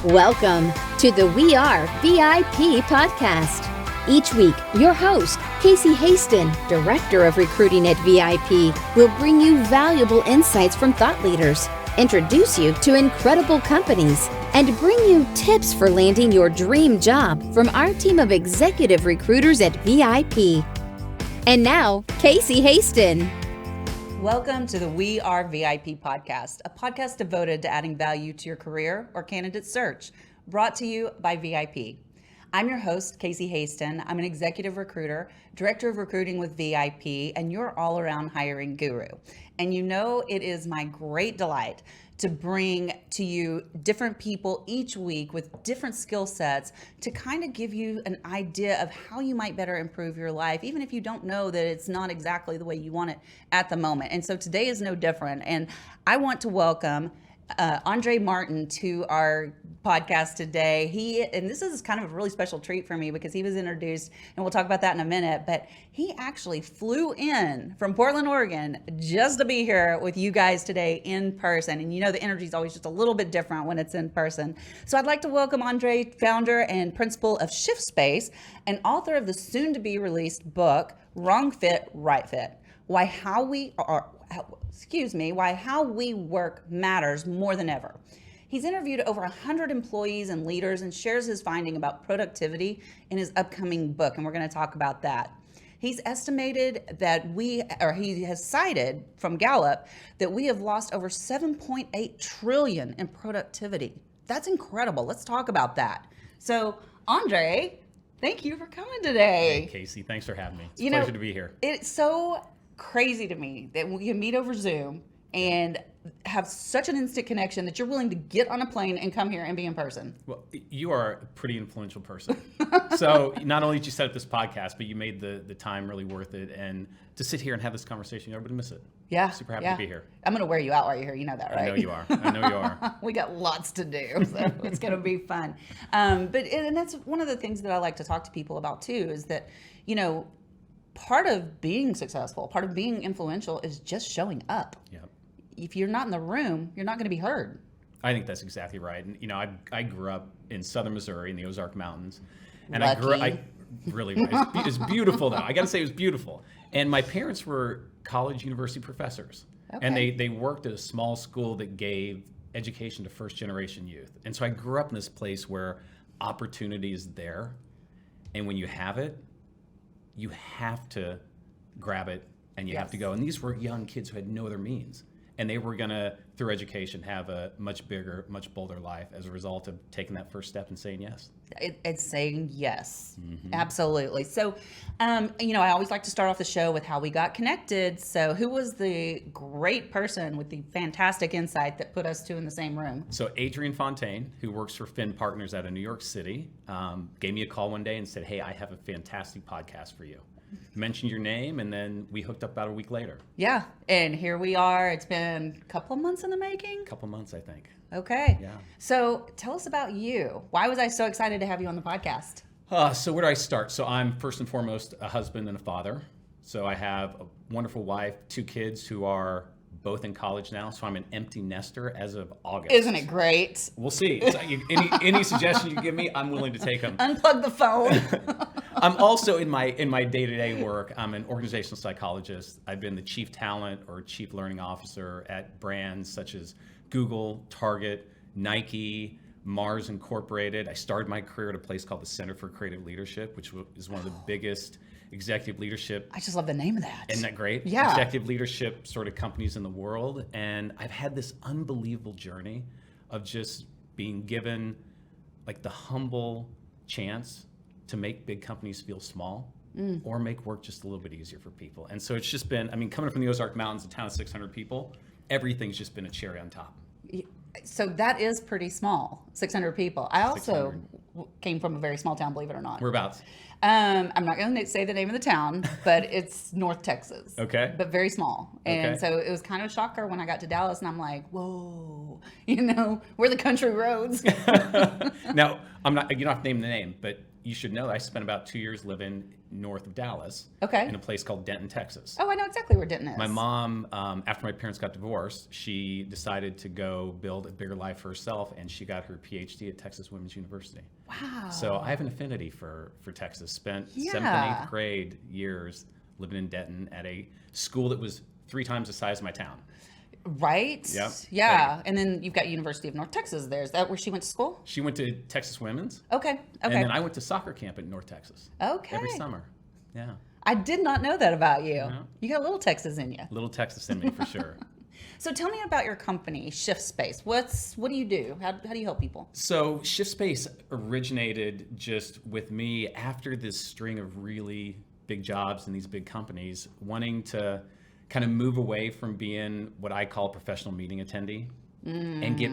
Welcome to the We Are VIP podcast. Each week, your host, Casey Hasten, Director of Recruiting at VIP, will bring you valuable insights from thought leaders, introduce you to incredible companies, and bring you tips for landing your dream job from our team of executive recruiters at VIP. And now, Casey Hasten. Welcome to the We Are VIP podcast, a podcast devoted to adding value to your career or candidate search, brought to you by VIP. I'm your host, Casey Hasten. I'm an executive recruiter, director of recruiting with VIP, and your all-around hiring guru. And you know it is my great delight to bring to you different people each week with different skill sets to kind of give you an idea of how you might better improve your life, even if you don't know that it's not exactly the way you want it at the moment. And so today is no different. And I want to welcome Andre Martin to our podcast today. And this is kind of a really special treat for me because he was introduced, and we'll talk about that in a minute, but he actually flew in from Portland, Oregon, just to be here with you guys today in person. And you know, the energy is always just a little bit different when it's in person. So I'd like to welcome Andre, founder and principal of Shift Space, and author of the soon to be released book, Wrong Fit, Right Fit. Why how we work matters more than ever. He's interviewed over 100 employees and leaders and shares his finding about productivity in his upcoming book, and we're going to talk about that. He's estimated that he has cited from Gallup that we have lost over 7.8 trillion in productivity. That's incredible. Let's talk about that. So, Andre, thank you for coming today. Hey, Casey, thanks for having me. It's a pleasure to be here. It's so crazy to me that we can meet over Zoom and have such an instant connection that you're willing to get on a plane and come here and be in person. Well, you are a pretty influential person. So not only did you set up this podcast, but you made the time really worth it. And to sit here and have this conversation, you're going to miss it. Yeah. Super happy to be here. I'm going to wear you out while you're here. You know that, right? I know you are. We got lots to do, so it's going to be fun. And that's one of the things that I like to talk to people about too, is that, you know, part of being successful, part of being influential is just showing up. Yep. If you're not in the room, you're not going to be heard. I think that's exactly right. And, you know, I grew up in southern Missouri in the Ozark Mountains. And Lucky. It's beautiful though. I got to say it was beautiful. And my parents were college university professors. Okay. And they worked at a small school that gave education to first generation youth. And so I grew up in this place where opportunity is there. And when you have it, you have to grab it and you have to go. And these were young kids who had no other means. And they were going to, through education, have a much bigger, much bolder life as a result of taking that first step and saying yes. It's saying yes. Mm-hmm. Absolutely. So, you know, I always like to start off the show with how we got connected. So who was the great person with the fantastic insight that put us two in the same room? So Adrian Fontaine, who works for Finn Partners out of New York City, gave me a call one day and said, hey, I have a fantastic podcast for you. Mentioned your name, and then we hooked up about a week later. Yeah, and here we are. It's been a couple of months in the making? A couple months, I think. Okay. Yeah. So tell us about you. Why was I so excited to have you on the podcast? So where do I start? So I'm first and foremost a husband and a father. So I have a wonderful wife, 2 kids who are both in college now. So I'm an empty nester as of August. Isn't it great? We'll see. Any suggestions you give me, I'm willing to take them. Unplug the phone. I'm also in my day-to-day work, I'm an organizational psychologist. I've been the chief talent or chief learning officer at brands such as Google, Target, Nike, Mars Incorporated. I started my career at a place called the Center for Creative Leadership, which is one of the biggest executive leadership. I just love the name of that. Isn't that great? Yeah. Executive leadership sort of companies in the world. And I've had this unbelievable journey of just being given like the humble chance to make big companies feel small or make work just a little bit easier for people. And so it's just been, I mean, coming from the Ozark Mountains, a town of 600 people, everything's just been a cherry on top. So that is pretty small, 600 people. I also came from a very small town, believe it or not. Whereabouts? I'm not going to say the name of the town, but it's North Texas. Okay. But very small. And Okay. so it was kind of a shocker when I got to Dallas and I'm like, whoa, you know, we're the country roads. Now, you don't have to name the name, but you should know I spent about 2 years living north of Dallas Okay. in a place called Denton, Texas. Oh, I know exactly where Denton is. My mom, after my parents got divorced, she decided to go build a bigger life for herself, and she got her PhD at Texas Women's University. Wow. So I have an affinity for Texas. Spent Yeah. 7th and 8th grade years living in Denton at a school that was 3 times the size of my town. Right? Yep. Yeah. And then you've got University of North Texas there. Is that where she went to school? She went to Texas Women's. Okay. And then I went to soccer camp at North Texas. Okay. Every summer. Yeah. I did not know that about you. Yeah. You got a little Texas in you. Little Texas in me for sure. So tell me about your company, Shift Space. What do you do? How do you help people? So Shift Space originated just with me after this string of really big jobs in these big companies, wanting to kind of move away from being what I call a professional meeting attendee and get